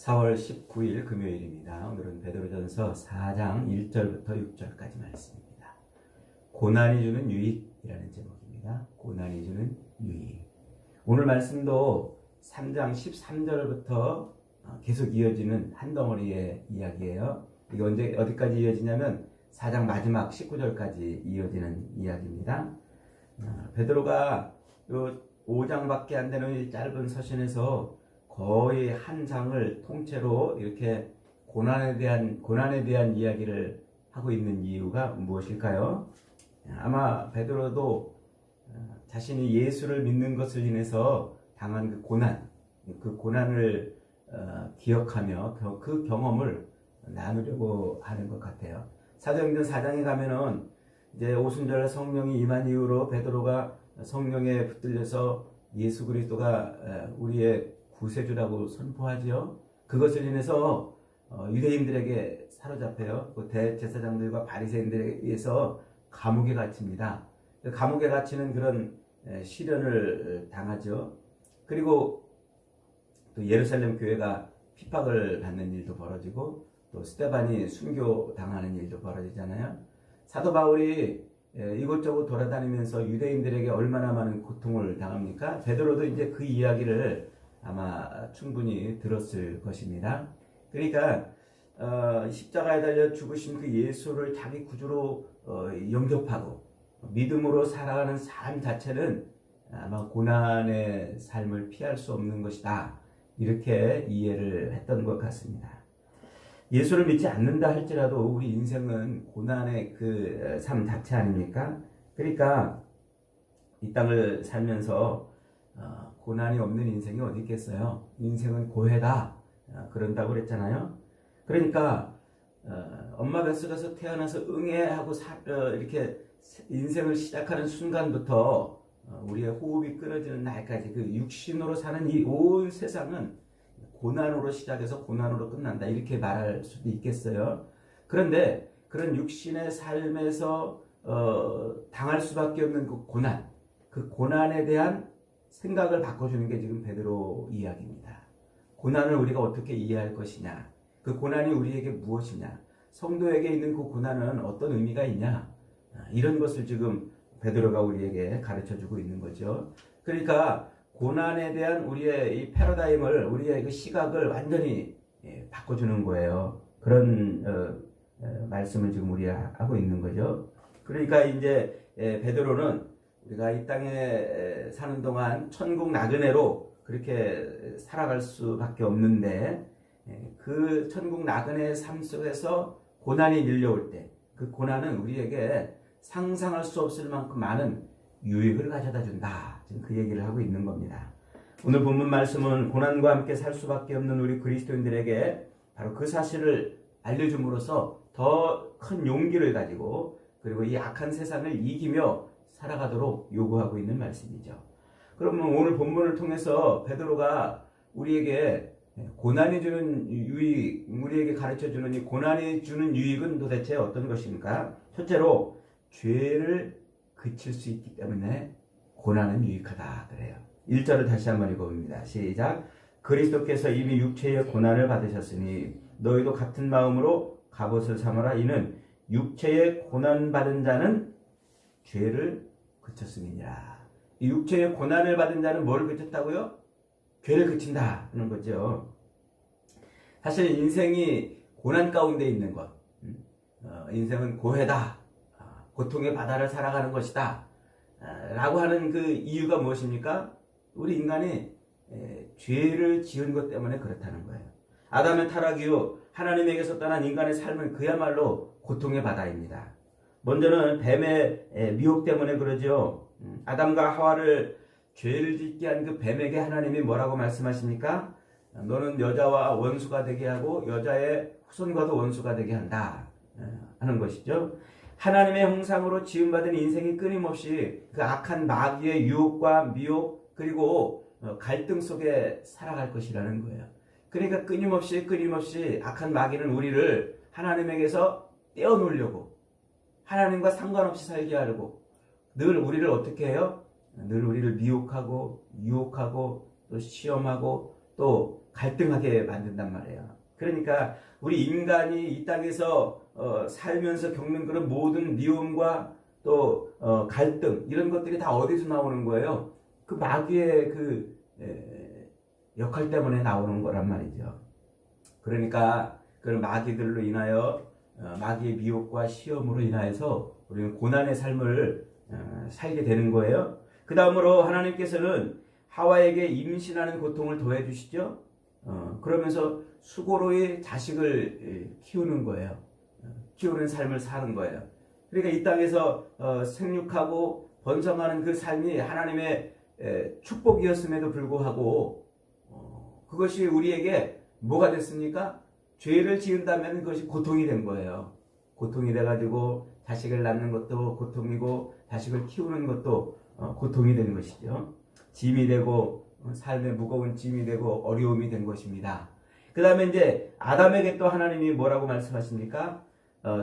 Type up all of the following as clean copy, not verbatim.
4월 19일 금요일입니다. 오늘은 베드로전서 4장 1절부터 6절까지 말씀입니다. 고난이 주는 유익이라는 제목입니다. 고난이 주는 유익. 오늘 말씀도 3장 13절부터 계속 이어지는 한 덩어리의 이야기예요. 이게 어디까지 이어지냐면 4장 마지막 19절까지 이어지는 이야기입니다. 베드로가 요 5장밖에 안 되는 이 짧은 서신에서 거의 한 장을 통째로 이렇게 고난에 대한 이야기를 하고 있는 이유가 무엇일까요? 아마 베드로도 자신이 예수를 믿는 것을 인해서 당한 그 고난을 기억하며 그 경험을 나누려고 하는 것 같아요. 사도행전 4장에 가면은 이제 오순절 성령이 임한 이후로 베드로가 성령에 붙들려서 예수 그리스도가 우리의 구세주라고 선포하지요. 그것을 인해서 유대인들에게 사로잡혀요. 그 대제사장들과 바리새인들에 의해서 감옥에 갇힙니다. 감옥에 갇히는 그런 시련을 당하죠. 그리고 또 예루살렘 교회가 핍박을 받는 일도 벌어지고 또 스데반이 순교 당하는 일도 벌어지잖아요. 사도 바울이 이곳저곳 돌아다니면서 유대인들에게 얼마나 많은 고통을 당합니까? 베드로도 이제 그 이야기를 아마 충분히 들었을 것입니다. 그러니까 십자가에 달려 죽으신 그 예수를 자기 구주로 영접하고 믿음으로 살아가는 삶 자체는 아마 고난의 삶을 피할 수 없는 것이다. 이렇게 이해를 했던 것 같습니다. 예수를 믿지 않는다 할지라도 우리 인생은 고난의 그 삶 자체 아닙니까? 그러니까 이 땅을 살면서 고난이 없는 인생이 어디 있겠어요? 인생은 고해다. 그런다고 그랬잖아요. 그러니까 엄마 뱃속에서 태어나서 응애하고 이렇게 인생을 시작하는 순간부터 우리의 호흡이 끊어지는 날까지 그 육신으로 사는 이 온 세상은 고난으로 시작해서 고난으로 끝난다. 이렇게 말할 수도 있겠어요. 그런데 그런 육신의 삶에서 당할 수밖에 없는 그 고난에 대한 생각을 바꿔주는 게 지금 베드로 이야기입니다. 고난을 우리가 어떻게 이해할 것이냐, 그 고난이 우리에게 무엇이냐, 성도에게 있는 그 고난은 어떤 의미가 있냐, 이런 것을 지금 베드로가 우리에게 가르쳐주고 있는 거죠. 그러니까 고난에 대한 우리의 이 패러다임을, 우리의 그 시각을 완전히 바꿔주는 거예요. 그런 말씀을 지금 우리가 하고 있는 거죠. 그러니까 이제 베드로는 우리가 이 땅에 사는 동안 천국 나그네로 그렇게 살아갈 수밖에 없는데 그 천국 나그네의 삶 속에서 고난이 밀려올 때 그 고난은 우리에게 상상할 수 없을 만큼 많은 유익을 가져다 준다. 지금 그 얘기를 하고 있는 겁니다. 오늘 본문 말씀은 고난과 함께 살 수밖에 없는 우리 그리스도인들에게 바로 그 사실을 알려줌으로써 더 큰 용기를 가지고 그리고 이 악한 세상을 이기며 살아가도록 요구하고 있는 말씀이죠. 그러면 오늘 본문을 통해서 베드로가 우리에게 고난이 주는 유익, 우리에게 가르쳐주는 이 고난이 주는 유익은 도대체 어떤 것입니까? 첫째로 죄를 그칠 수 있기 때문에 고난은 유익하다 그래요. 1절을 다시 한번 읽어봅니다. 시작. 그리스도께서 이미 육체의 고난을 받으셨으니 너희도 같은 마음으로 갑옷을 삼아라. 이는 육체의 고난받은 자는 죄를 그쳤음이니라. 이 육체의 고난을 받은 자는 뭘 그쳤다고요? 죄를 그친다는 거죠. 사실 인생이 고난 가운데 있는 것, 인생은 고해다, 고통의 바다를 살아가는 것이다 라고 하는 그 이유가 무엇입니까? 우리 인간이 죄를 지은 것 때문에 그렇다는 거예요. 아담의 타락 이후 하나님에게서 떠난 인간의 삶은 그야말로 고통의 바다입니다. 먼저는 뱀의 미혹 때문에 그러죠. 아담과 하와를 죄를 짓게 한 그 뱀에게 하나님이 뭐라고 말씀하십니까? 너는 여자와 원수가 되게 하고 여자의 후손과도 원수가 되게 한다 하는 것이죠. 하나님의 형상으로 지음받은 인생이 끊임없이 그 악한 마귀의 유혹과 미혹 그리고 갈등 속에 살아갈 것이라는 거예요. 그러니까 끊임없이 악한 마귀는 우리를 하나님에게서 떼어놓으려고 하나님과 상관없이 살게 하려고 늘 우리를 어떻게 해요? 늘 우리를 미혹하고 유혹하고 또 시험하고 또 또 갈등하게 만든단 말이에요. 그러니까 우리 인간이 이 땅에서 살면서 겪는 그런 모든 미움과 또 갈등 이런 것들이 다 어디서 나오는 거예요? 그 마귀의 그 역할 때문에 나오는 거란 말이죠. 그러니까 그런 마귀들로 인하여 마귀의 미혹과 시험으로 인하여서 우리는 고난의 삶을 살게 되는 거예요. 그 다음으로 하나님께서는 하와에게 임신하는 고통을 더해 주시죠. 그러면서 수고로의 자식을 키우는 거예요. 키우는 삶을 사는 거예요. 그러니까 이 땅에서 생육하고 번성하는 그 삶이 하나님의 축복이었음에도 불구하고 그것이 우리에게 뭐가 됐습니까? 죄를 지은다면 그것이 고통이 된 거예요. 고통이 돼가지고 자식을 낳는 것도 고통이고 자식을 키우는 것도 고통이 된 것이죠. 짐이 되고 삶의 무거운 짐이 되고 어려움이 된 것입니다. 그 다음에 이제 아담에게 또 하나님이 뭐라고 말씀하십니까?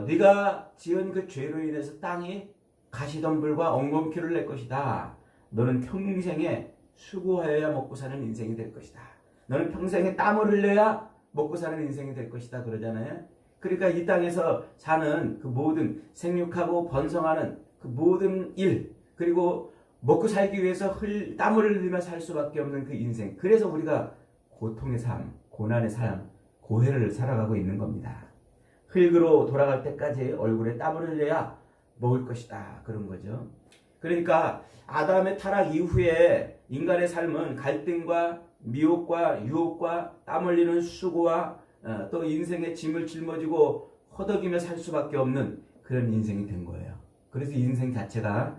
네가 지은 그 죄로 인해서 땅이 가시덤불과 엉겅퀴를 낼 것이다. 너는 평생에 수고하여야 먹고 사는 인생이 될 것이다. 너는 평생에 땀을 흘려야 먹고 사는 인생이 될 것이다 그러잖아요. 그러니까 이 땅에서 사는 그 모든 생육하고 번성하는 그 모든 일, 그리고 먹고 살기 위해서 땀을 흘리며 살 수밖에 없는 그 인생. 그래서 우리가 고통의 삶, 고난의 삶, 고해를 살아가고 있는 겁니다. 흙으로 돌아갈 때까지 얼굴에 땀을 흘려야 먹을 것이다. 그런 거죠. 그러니까 아담의 타락 이후에 인간의 삶은 갈등과 미혹과 유혹과 땀 흘리는 수고와 또 인생의 짐을 짊어지고 허덕이며 살 수밖에 없는 그런 인생이 된 거예요. 그래서 인생 자체가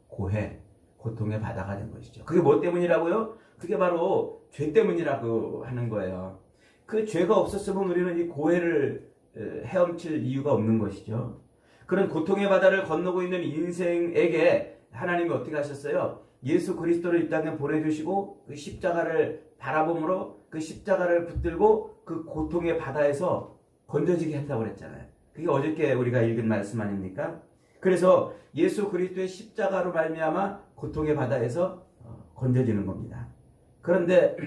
고해, 고통의 바다가 된 것이죠. 그게 뭐 때문이라고요? 그게 바로 죄 때문이라고 하는 거예요. 그 죄가 없었으면 우리는 이 고해를 헤엄칠 이유가 없는 것이죠. 그런 고통의 바다를 건너고 있는 인생에게 하나님이 어떻게 하셨어요? 예수 그리스도를 이 땅에 보내주시고 그 십자가를 바라봄으로 그 십자가를 붙들고 그 고통의 바다에서 건져지게 한다고 그랬잖아요. 그게 어저께 우리가 읽은 말씀 아닙니까? 그래서 예수 그리스도의 십자가로 말미암아 고통의 바다에서 건져지는 겁니다. 그런데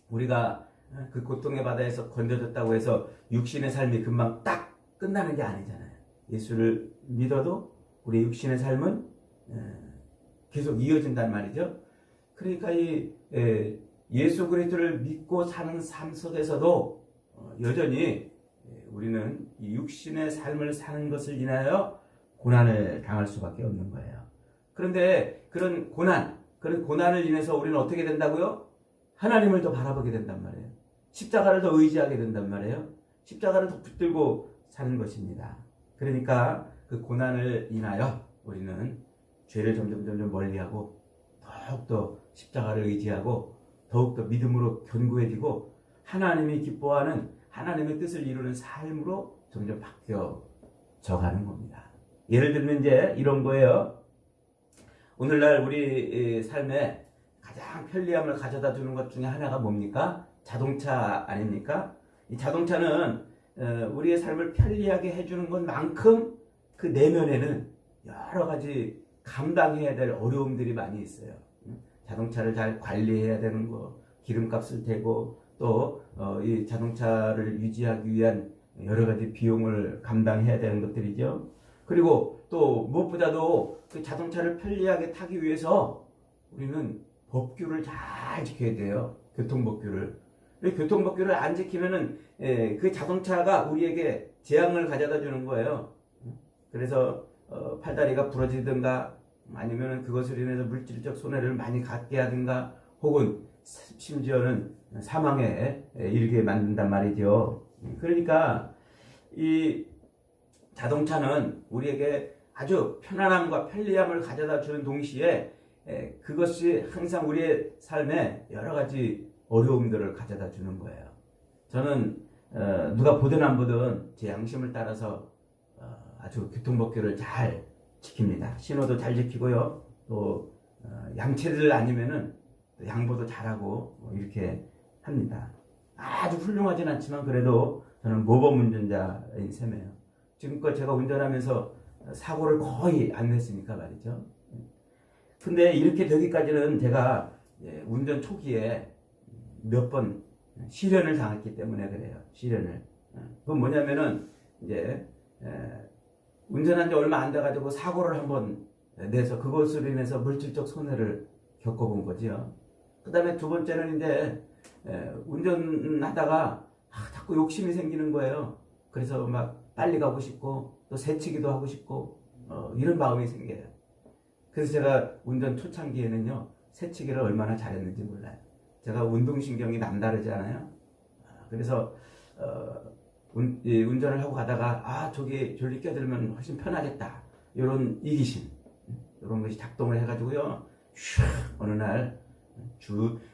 우리가 그 고통의 바다에서 건져졌다고 해서 육신의 삶이 금방 딱 끝나는 게 아니잖아요. 예수를 믿어도 우리 육신의 삶은 계속 이어진단 말이죠. 그러니까 이 예수 그리스도를 믿고 사는 삶 속에서도 여전히 우리는 이 육신의 삶을 사는 것을 인하여 고난을 당할 수밖에 없는 거예요. 그런데 그런 고난을 인해서 우리는 어떻게 된다고요? 하나님을 더 바라보게 된단 말이에요. 십자가를 더 의지하게 된단 말이에요. 십자가를 더 붙들고 사는 것입니다. 그러니까 그 고난을 인하여 우리는 죄를 점점 멀리하고 더욱더 십자가를 의지하고 더욱더 믿음으로 견고해지고 하나님이 기뻐하는 하나님의 뜻을 이루는 삶으로 점점 바뀌어져 가는 겁니다. 예를 들면 이제 이런 거예요. 오늘날 우리 삶에 가장 편리함을 가져다 주는 것 중에 하나가 뭡니까? 자동차 아닙니까? 이 자동차는 우리의 삶을 편리하게 해주는 것만큼 그 내면에는 여러 가지 감당해야 될 어려움들이 많이 있어요. 자동차를 잘 관리해야 되는 거, 기름값을 대고 또 이 자동차를 유지하기 위한 여러 가지 비용을 감당해야 되는 것들이죠. 그리고 또 무엇보다도 그 자동차를 편리하게 타기 위해서 우리는 법규를 잘 지켜야 돼요. 교통법규를. 교통법규를 안 지키면은 그 자동차가 우리에게 재앙을 가져다 주는 거예요. 그래서 팔다리가 부러지든가 아니면 그것을 인해서 물질적 손해를 많이 갖게 하든가 혹은 심지어는 사망에 이르게 만든단 말이죠. 그러니까 이 자동차는 우리에게 아주 편안함과 편리함을 가져다 주는 동시에 그것이 항상 우리의 삶에 여러 가지 어려움들을 가져다 주는 거예요. 저는 누가 보든 안 보든 제 양심을 따라서 아주 교통법규를 잘 지킵니다. 신호도 잘 지키고요. 또 양체들 아니면은 양보도 잘하고 이렇게 합니다. 아주 훌륭하진 않지만 그래도 저는 모범 운전자인 셈이에요. 지금껏 제가 운전하면서 사고를 거의 안 냈으니까 말이죠. 근데 이렇게 되기까지는 제가 운전 초기에 몇 번 시련을 당했기 때문에 그래요. 시련을. 그건 뭐냐면은 이제 운전한 지 얼마 안 돼가지고 사고를 한번 내서 그것으로 인해서 물질적 손해를 겪어본 거지요. 그 다음에 두 번째는 이제 운전하다가 자꾸 욕심이 생기는 거예요. 그래서 막 빨리 가고 싶고 또 새치기도 하고 싶고 이런 마음이 생겨요. 그래서 제가 운전 초창기에는요 새치기를 얼마나 잘했는지 몰라요. 제가 운동신경이 남다르지 않아요. 그래서 운전을 하고 가다가 저기 졸리 껴들면 훨씬 편하겠다 이런 이기심 이런 것이 작동을 해가지고요 어느 날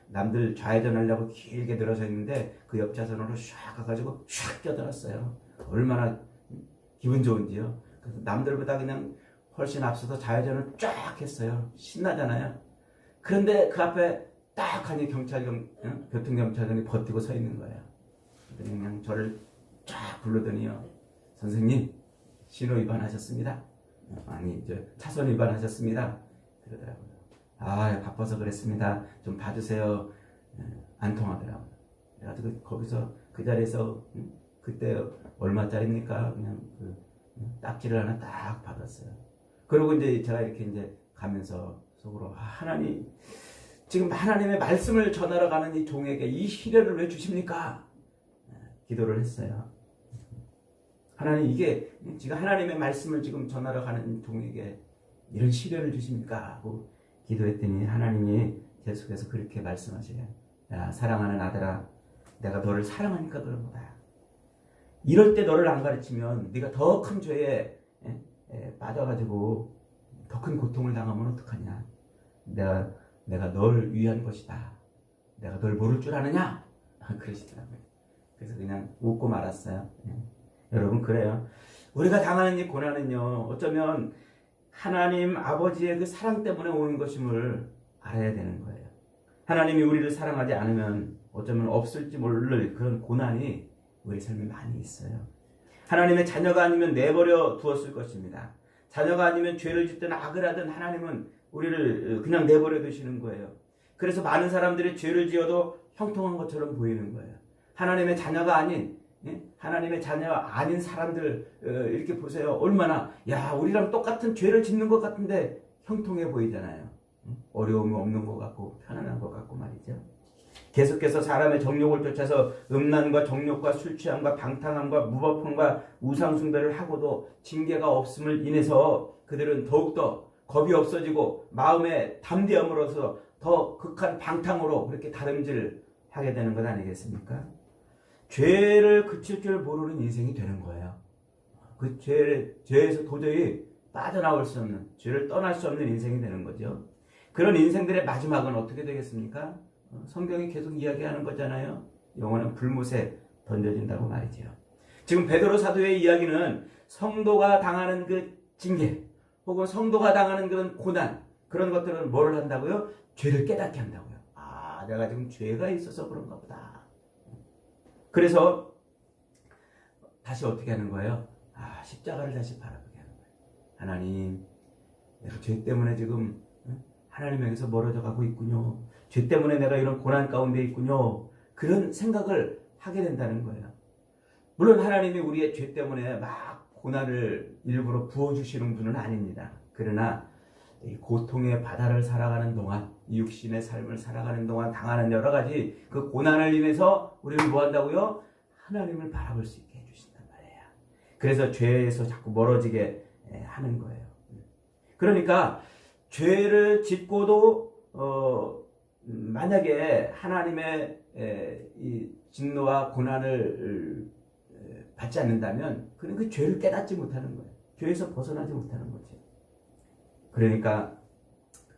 남들 좌회전하려고 길게 늘어서 있는데 그 옆 차선으로 샥 가가지고 샥 껴들었어요. 얼마나 기분 좋은지요. 그래서 남들보다 그냥 훨씬 앞서서 좌회전을 쫙 했어요. 신나잖아요. 그런데 그 앞에 딱 하니 교통경찰관이 버티고 서 있는 거예요. 그냥 저를 쫙 부르더니요. 선생님, 신호 위반하셨습니다. 아니, 차선 위반하셨습니다. 그러더라고요. 바빠서 그랬습니다. 좀 봐주세요. 안 통하더라고요. 그래가지고 거기서 그 자리에서 그때 얼마짜리입니까? 그냥 딱지를 하나 딱 받았어요. 그리고 이제 제가 이렇게 이제 가면서 속으로 하나님, 지금 하나님의 말씀을 전하러 가는 이 종에게 이 시련을 왜 주십니까? 기도를 했어요. 하나님, 이게 지금 하나님의 말씀을 지금 전하러 가는 종에게 이런 시련을 주십니까? 하고 기도했더니 하나님이 제 속에서 그렇게 말씀하시래요. 야, 사랑하는 아들아, 내가 너를 사랑하니까 그런 거다. 이럴 때 너를 안 가르치면 네가 더 큰 죄에 빠져가지고 더 큰 고통을 당하면 어떡하냐. 내가 널 위한 것이다. 내가 널 모를 줄 아느냐? 그러시더라고요. 그래서 그냥 웃고 말았어요. 여러분, 그래요. 우리가 당하는 이 고난은요, 어쩌면 하나님 아버지의 그 사랑 때문에 오는 것임을 알아야 되는 거예요. 하나님이 우리를 사랑하지 않으면 어쩌면 없을지 모를 그런 고난이 우리 삶에 많이 있어요. 하나님의 자녀가 아니면 내버려 두었을 것입니다. 자녀가 아니면 죄를 짓든 악을 하든 하나님은 우리를 그냥 내버려 두시는 거예요. 그래서 많은 사람들이 죄를 지어도 형통한 것처럼 보이는 거예요. 하나님의 자녀가 아닌, 하나님의 자녀 아닌 사람들 이렇게 보세요. 얼마나 우리랑 똑같은 죄를 짓는 것 같은데 형통해 보이잖아요. 어려움이 없는 것 같고 편안한 것 같고 말이죠. 계속해서 사람의 정욕을 쫓아서 음란과 정욕과 술 취함과 방탕함과 무법함과 우상숭배를 하고도 징계가 없음을 인해서 그들은 더욱더 겁이 없어지고 마음의 담대함으로써 더 극한 방탕으로 그렇게 다름질하게 되는 것 아니겠습니까? 죄를 그칠 줄 모르는 인생이 되는 거예요. 그 죄에서 도저히 빠져나올 수 없는, 죄를 떠날 수 없는 인생이 되는 거죠. 그런 인생들의 마지막은 어떻게 되겠습니까? 성경이 계속 이야기하는 거잖아요. 영원한 불못에 던져진다고 말이죠. 지금 베드로 사도의 이야기는 성도가 당하는 그 징계 혹은 성도가 당하는 그런 고난, 그런 것들은 뭐를 한다고요? 죄를 깨닫게 한다고요. 내가 지금 죄가 있어서 그런가 보다. 그래서 다시 어떻게 하는 거예요? 십자가를 다시 바라보게 하는 거예요. 하나님, 내가 죄 때문에 지금 하나님에게서 멀어져 가고 있군요. 죄 때문에 내가 이런 고난 가운데 있군요. 그런 생각을 하게 된다는 거예요. 물론 하나님이 우리의 죄 때문에 막 고난을 일부러 부어주시는 분은 아닙니다. 그러나 이 고통의 바다를 살아가는 동안, 육신의 삶을 살아가는 동안 당하는 여러 가지 그 고난을 인해서 우리는 뭐 한다고요? 하나님을 바라볼 수 있게 해주신단 말이에요. 그래서 죄에서 자꾸 멀어지게 하는 거예요. 그러니까 죄를 짓고도 만약에 하나님의 이 진노와 고난을 받지 않는다면 그는 그 죄를 깨닫지 못하는 거예요. 죄에서 벗어나지 못하는 거죠. 그러니까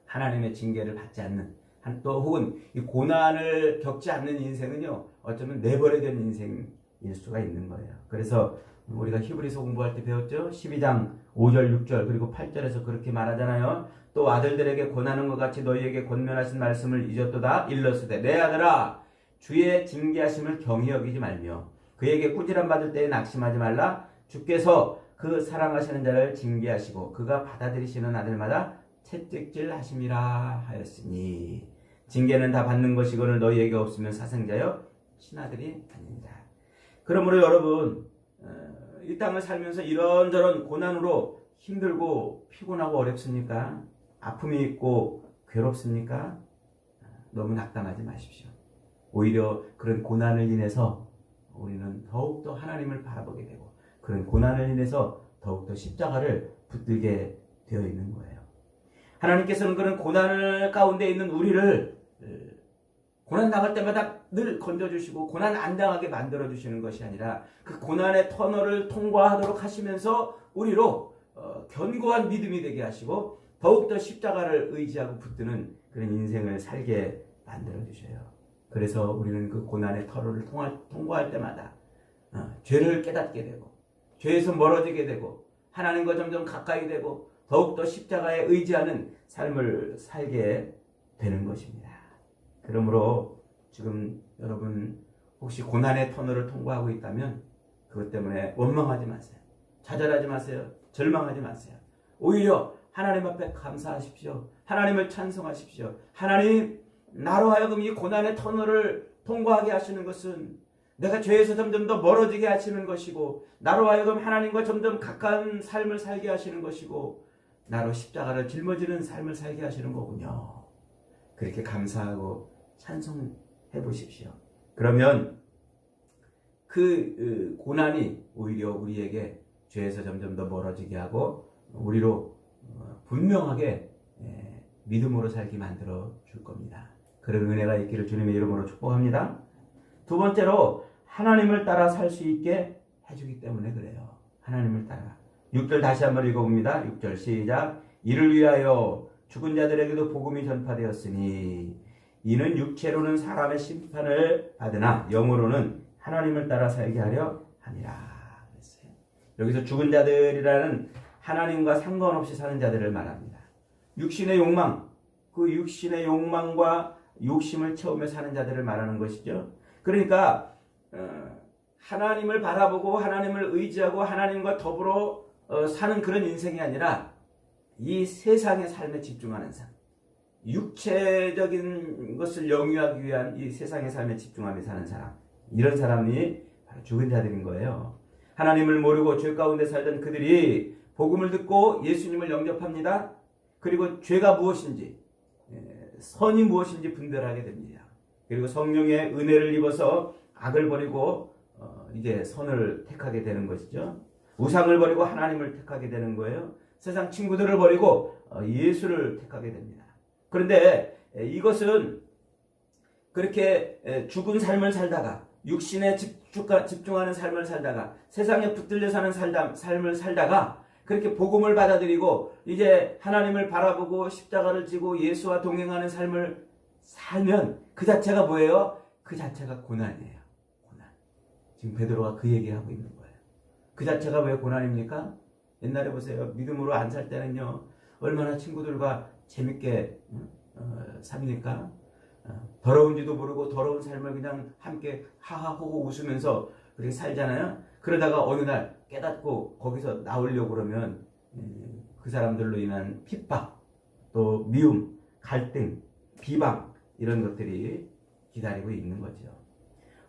하나님의 징계를 받지 않는, 또 혹은 이 고난을 겪지 않는 인생은요, 어쩌면 내버려된 인생일 수가 있는 거예요. 그래서 우리가 히브리서 공부할 때 배웠죠. 12장 5절 6절 그리고 8절에서 그렇게 말하잖아요. 또 아들들에게 권하는 것 같이 너희에게 권면하신 말씀을 잊었도다. 일렀으되 내 아들아, 주의 징계하심을 경히 여기지 말며 그에게 꾸지람 받을 때에 낙심하지 말라. 주께서 그 사랑하시는 자를 징계하시고 그가 받아들이시는 아들마다 채찍질 하심이라 하였으니. 징계는 다 받는 것이거늘 너희에게 없으면 사생자여 신하들이 아닙니다. 그러므로 여러분 이 땅을 살면서 이런저런 고난으로 힘들고 피곤하고 어렵습니까? 아픔이 있고 괴롭습니까? 너무 낙담하지 마십시오. 오히려 그런 고난을 인해서 우리는 더욱더 하나님을 바라보게 되고 그런 고난을 인해서 더욱더 십자가를 붙들게 되어 있는 거예요. 하나님께서는 그런 고난 가운데 있는 우리를 고난 당할 때마다 늘 건져주시고 고난 안 당하게 만들어주시는 것이 아니라 그 고난의 터널을 통과하도록 하시면서 우리로 견고한 믿음이 되게 하시고 더욱더 십자가를 의지하고 붙드는 그런 인생을 살게 만들어주셔요. 그래서 우리는 그 고난의 터널을 통과할 때마다 죄를 깨닫게 되고 죄에서 멀어지게 되고 하나님과 점점 가까이 되고 더욱더 십자가에 의지하는 삶을 살게 되는 것입니다. 그러므로 지금 여러분 혹시 고난의 터널을 통과하고 있다면 그것 때문에 원망하지 마세요. 좌절하지 마세요. 절망하지 마세요. 오히려 하나님 앞에 감사하십시오. 하나님을 찬송하십시오. 하나님, 나로 하여금 이 고난의 터널을 통과하게 하시는 것은 내가 죄에서 점점 더 멀어지게 하시는 것이고 나로 하여금 하나님과 점점 가까운 삶을 살게 하시는 것이고 나로 십자가를 짊어지는 삶을 살게 하시는 거군요. 그렇게 감사하고 찬송해 보십시오. 그러면 그 고난이 오히려 우리에게 죄에서 점점 더 멀어지게 하고 우리로 분명하게 믿음으로 살게 만들어 줄 겁니다. 그런 은혜가 있기를 주님의 이름으로 축복합니다. 두 번째로 하나님을 따라 살 수 있게 해주기 때문에 그래요. 하나님을 따라. 6절 다시 한번 읽어봅니다. 6절 시작. 이를 위하여 죽은 자들에게도 복음이 전파되었으니 이는 육체로는 사람의 심판을 받으나 영으로는 하나님을 따라 살게 하려 함이라. 그랬어요. 여기서 죽은 자들이라는 하나님과 상관없이 사는 자들을 말합니다. 육신의 욕망, 그 육신의 욕망과 욕심을 채우며 사는 자들을 말하는 것이죠. 그러니까 하나님을 바라보고 하나님을 의지하고 하나님과 더불어 사는 그런 인생이 아니라 이 세상의 삶에 집중하는 삶, 육체적인 것을 영위하기 위한 이 세상의 삶에 집중하며 사는 사람, 이런 사람이 바로 죽은 자들인 거예요. 하나님을 모르고 죄 가운데 살던 그들이 복음을 듣고 예수님을 영접합니다. 그리고 죄가 무엇인지, 선이 무엇인지 분별하게 됩니다. 그리고 성령의 은혜를 입어서 악을 버리고 이제 선을 택하게 되는 것이죠. 우상을 버리고 하나님을 택하게 되는 거예요. 세상 친구들을 버리고 예수를 택하게 됩니다. 그런데 이것은 그렇게 죽은 삶을 살다가 육신에 집중하는 삶을 살다가 세상에 붙들려 사는 삶을 살다가 그렇게 복음을 받아들이고 이제 하나님을 바라보고 십자가를 지고 예수와 동행하는 삶을 살면 그 자체가 뭐예요? 그 자체가 고난이에요. 고난. 지금 베드로가 그 얘기하고 있는 거예요. 그 자체가 왜 고난입니까? 옛날에 보세요. 믿음으로 안 살 때는요. 얼마나 친구들과 재밌게 삽니까? 더러운지도 모르고 더러운 삶을 그냥 함께 하하호호 웃으면서 그렇게 살잖아요. 그러다가 어느 날 깨닫고 거기서 나오려고 그러면 그 사람들로 인한 핍박, 또 미움, 갈등, 비방 이런 것들이 기다리고 있는 거죠.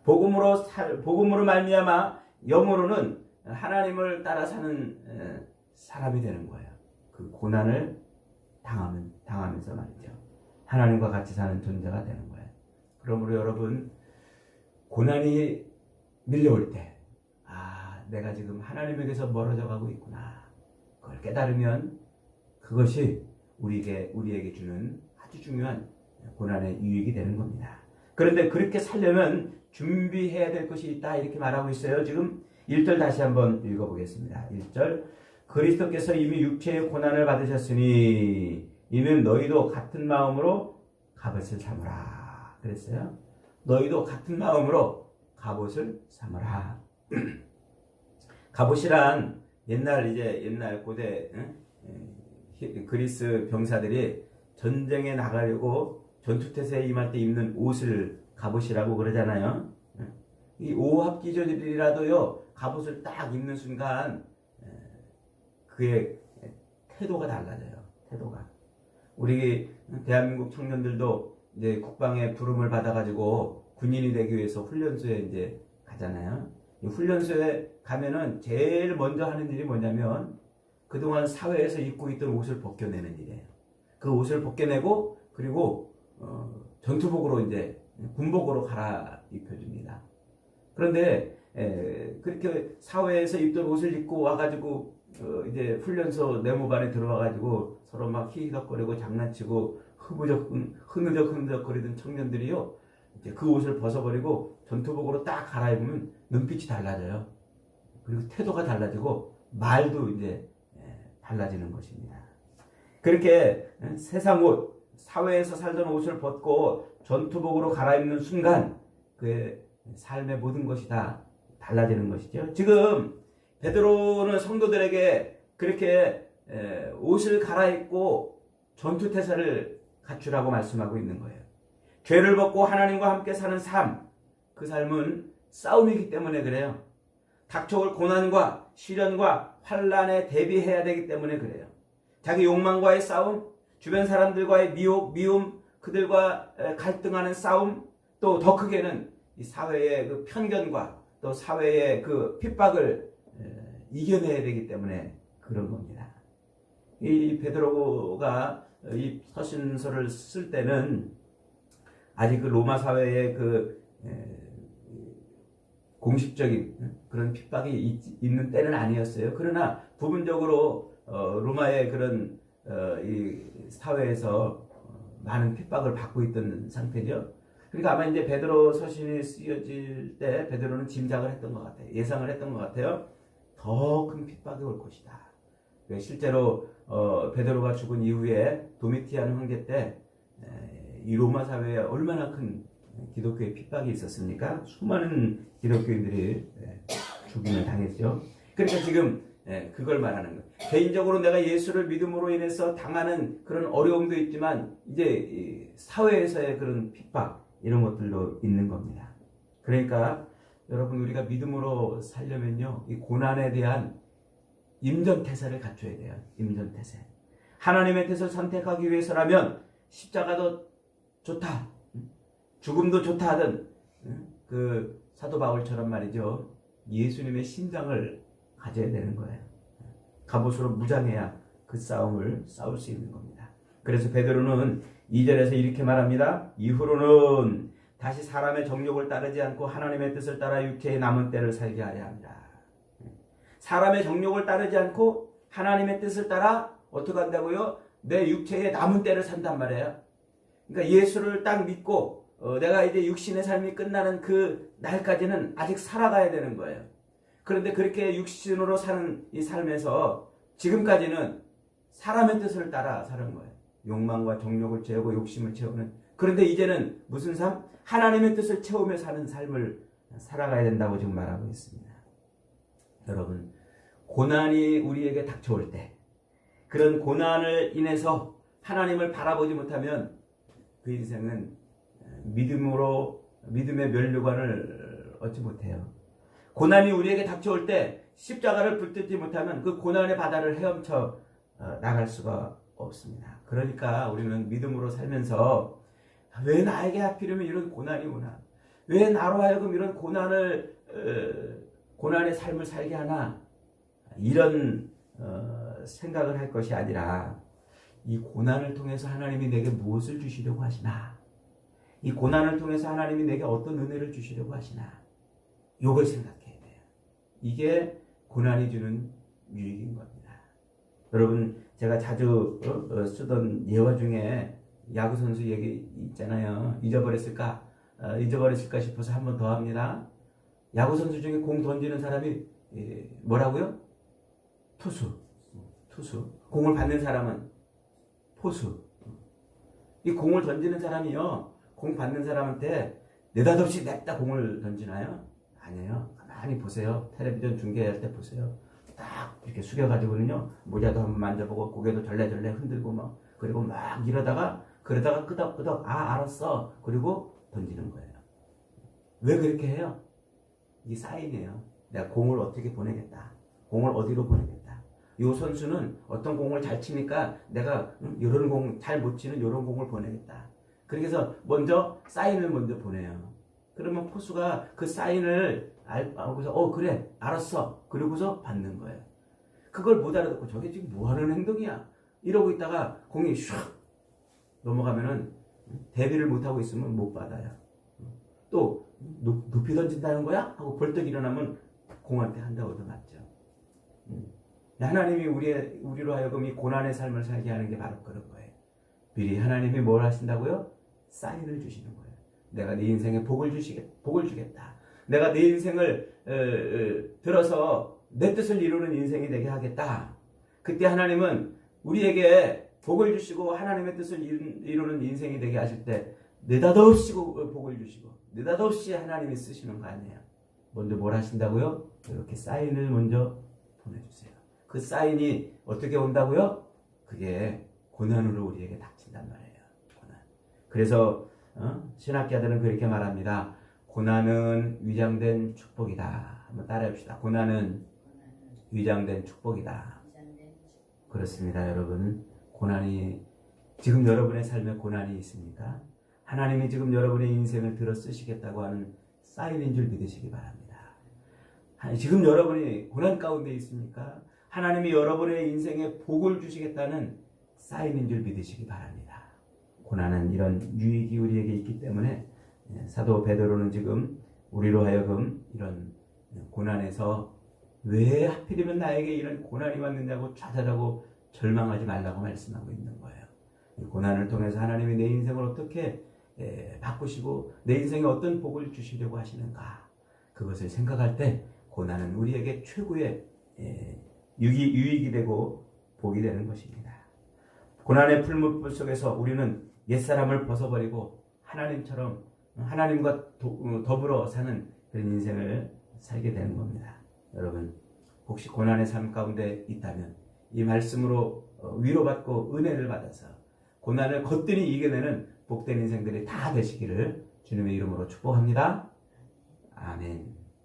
복음으로 말미암아 영으로는 하나님을 따라 사는 사람이 되는 거예요. 그 고난을 당하면서 말이죠. 하나님과 같이 사는 존재가 되는 거예요. 그러므로 여러분 고난이 밀려올 때 내가 지금 하나님에게서 멀어져 가고 있구나. 그걸 깨달으면 그것이 우리에게 주는 아주 중요한 고난의 유익이 되는 겁니다. 그런데 그렇게 살려면 준비해야 될 것이 있다 이렇게 말하고 있어요. 지금 1절 다시 한번 읽어보겠습니다. 1절 그리스도께서 이미 육체의 고난을 받으셨으니 이는 너희도 같은 마음으로 갑옷을 삼으라. 그랬어요. 너희도 같은 마음으로 갑옷을 삼으라. 갑옷이란 옛날 고대 그리스 병사들이 전쟁에 나가려고 전투태세에 임할 때 입는 옷을 갑옷이라고 그러잖아요. 이 오합기졸이라도요 갑옷을 딱 입는 순간 그의 태도가 달라져요. 태도가. 우리 대한민국 청년들도 이제 국방의 부름을 받아가지고 군인이 되기 위해서 훈련소에 이제 가잖아요. 이 훈련소에 가면은 제일 먼저 하는 일이 뭐냐면 그동안 사회에서 입고 있던 옷을 벗겨내는 일이에요. 그 옷을 벗겨내고 그리고 전투복으로 이제 군복으로 갈아입혀줍니다. 그런데 그렇게 사회에서 입던 옷을 입고 와가지고 이제 훈련소 네모반에 들어와가지고 서로 막 히히덕거리고 장난치고 흐느적거리던 청년들이요, 이제 그 옷을 벗어버리고 전투복으로 딱 갈아입으면 눈빛이 달라져요. 그리고 태도가 달라지고 말도 이제 달라지는 것입니다. 그렇게 세상 옷, 사회에서 살던 옷을 벗고 전투복으로 갈아입는 순간 그의 삶의 모든 것이 다 달라지는 것이죠. 지금 베드로는 성도들에게 그렇게 옷을 갈아입고 전투태세를 갖추라고 말씀하고 있는 거예요. 죄를 벗고 하나님과 함께 사는 삶, 그 삶은 싸움이기 때문에 그래요. 닥쳐올 고난과 시련과 환난에 대비해야 되기 때문에 그래요. 자기 욕망과의 싸움, 주변 사람들과의 미움, 그들과 갈등하는 싸움, 또 더 크게는 이 사회의 그 편견과 또 사회의 그 핍박을 이겨내야 되기 때문에 그런 겁니다. 이 베드로가 이 서신서를 쓸 때는 아직 그 로마 사회의 그 공식적인 그런 핍박이 있는 때는 아니었어요. 그러나 부분적으로 로마의 그런 이 사회에서 많은 핍박을 받고 있던 상태죠. 그러니까 아마 이제 베드로 서신이 쓰여질 때 베드로는 짐작을 했던 것 같아요. 예상을 했던 것 같아요. 더 큰 핍박이 올 것이다. 실제로 베드로가 죽은 이후에 도미티안 황제 때 이 로마 사회에 얼마나 큰 기독교의 핍박이 있었습니까? 수많은 기독교인들이 죽임을 당했죠. 그러니까 지금 그걸 말하는 거예요. 개인적으로 내가 예수를 믿음으로 인해서 당하는 그런 어려움도 있지만 이제 사회에서의 그런 핍박 이런 것들도 있는 겁니다. 그러니까 여러분, 우리가 믿음으로 살려면요, 이 고난에 대한 임전태세를 갖춰야 돼요. 임전태세. 하나님의 뜻을 선택하기 위해서라면 십자가도 좋다, 죽음도 좋다 하던 그 사도 바울처럼 말이죠, 예수님의 심장을 가져야 되는 거예요. 갑옷으로 무장해야 그 싸움을 싸울 수 있는 겁니다. 그래서 베드로는 2절에서 이렇게 말합니다. 이후로는 다시 사람의 정욕을 따르지 않고 하나님의 뜻을 따라 육체의 남은 때를 살게 하려 합니다. 사람의 정욕을 따르지 않고 하나님의 뜻을 따라 어떻게 한다고요? 내 육체의 남은 때를 산단 말이에요. 그러니까 예수를 딱 믿고 내가 이제 육신의 삶이 끝나는 그 날까지는 아직 살아가야 되는 거예요. 그런데 그렇게 육신으로 사는 이 삶에서 지금까지는 사람의 뜻을 따라 사는 거예요. 욕망과 정욕을 채우고 욕심을 채우는. 그런데 이제는 무슨 삶? 하나님의 뜻을 채우며 사는 삶을 살아가야 된다고 지금 말하고 있습니다. 여러분, 고난이 우리에게 닥쳐올 때, 그런 고난을 인해서 하나님을 바라보지 못하면 그 인생은 믿음의 면류관을 얻지 못해요. 고난이 우리에게 닥쳐올 때 십자가를 붙들지 못하면 그 고난의 바다를 헤엄쳐 나갈 수가 없습니다. 그러니까 우리는 믿음으로 살면서 왜 나에게 하필이면 이런 고난이 오나? 왜 나로 하여금 이런 고난의 삶을 살게 하나? 이런 생각을 할 것이 아니라 이 고난을 통해서 하나님이 내게 무엇을 주시려고 하시나? 이 고난을 통해서 하나님이 내게 어떤 은혜를 주시려고 하시나? 이걸 생각해야 돼요. 이게 고난이 주는 유익인 겁니다. 여러분, 제가 자주 쓰던 예화 중에 야구 선수 얘기 있잖아요. 잊어버렸을까 싶어서 한 번 더 합니다. 야구 선수 중에 공 던지는 사람이 뭐라고요? 투수. 공을 받는 사람은 포수. 이 공을 던지는 사람이요, 공 받는 사람한테 느닷없이 냅다 공을 던지나요? 아니에요. 가만히 보세요. 텔레비전 중계할 때 보세요. 딱 이렇게 숙여가지고는요, 모자도 한번 만져보고 고개도 절레절레 흔들고 막, 그리고 막 그러다가 끄덕끄덕 알았어. 그리고 던지는 거예요. 왜 그렇게 해요? 이게 사인이에요. 내가 공을 어떻게 보내겠다. 공을 어디로 보내겠다. 이 선수는 어떤 공을 잘 치니까 내가 이런 공 잘 못 치는 이런 공을 보내겠다. 그렇게 해서 먼저 사인을 먼저 보내요. 그러면 포수가 그 사인을 알고서 그래 알았어 그러고서 받는 거예요. 그걸 못 알아듣고 저게 지금 뭐 하는 행동이야 이러고 있다가 공이 슉 넘어가면은 대비를 못하고 있으면 못 받아요. 또 높이 던진다는 거야? 하고 벌떡 일어나면 공한테 한 대 얻어맞죠. 하나님이 우리로 하여금 이 고난의 삶을 살게 하는 게 바로 그런 거예요. 미리 하나님이 뭘 하신다고요? 사인을 주시는 거예요. 내가 네 인생에 복을 주겠다. 내가 네 인생을 들어서 내 뜻을 이루는 인생이 되게 하겠다. 그때 하나님은 우리에게 복을 주시고 하나님의 뜻을 이루는 인생이 되게 하실 때 느닷없이 복을 주시고 느닷없이 하나님이 쓰시는 거 아니에요. 먼저 뭘 하신다고요? 이렇게 사인을 먼저 보내주세요. 그 사인이 어떻게 온다고요? 그게 고난으로 우리에게 닥친단 말이에요. 고난. 그래서 신학자들은 그렇게 말합니다. 고난은 위장된 축복이다. 한번 따라해봅시다. 고난은 위장된 축복이다. 그렇습니다, 여러분. 고난이 지금 여러분의 삶에 고난이 있습니까? 하나님이 지금 여러분의 인생을 들어 쓰시겠다고 하는 사인인 줄 믿으시기 바랍니다. 지금 여러분이 고난 가운데 있습니까? 하나님이 여러분의 인생에 복을 주시겠다는 사인인 줄 믿으시기 바랍니다. 고난은 이런 유익이 우리에게 있기 때문에 사도 베드로는 지금 우리로 하여금 이런 고난에서 왜 하필이면 나에게 이런 고난이 왔느냐고 좌절하고 절망하지 말라고 말씀하고 있는 거예요. 이 고난을 통해서 하나님이 내 인생을 어떻게 바꾸시고 내 인생에 어떤 복을 주시려고 하시는가, 그것을 생각할 때 고난은 우리에게 최고의 유익이 되고 복이 되는 것입니다. 고난의 풀무불 속에서 우리는 옛사람을 벗어버리고 하나님처럼 하나님과 더불어 사는 그런 인생을 살게 되는 겁니다. 여러분, 혹시 고난의 삶 가운데 있다면 이 말씀으로 위로받고 은혜를 받아서 고난을 거뜬히 이겨내는 복된 인생들이 다 되시기를 주님의 이름으로 축복합니다. 아멘.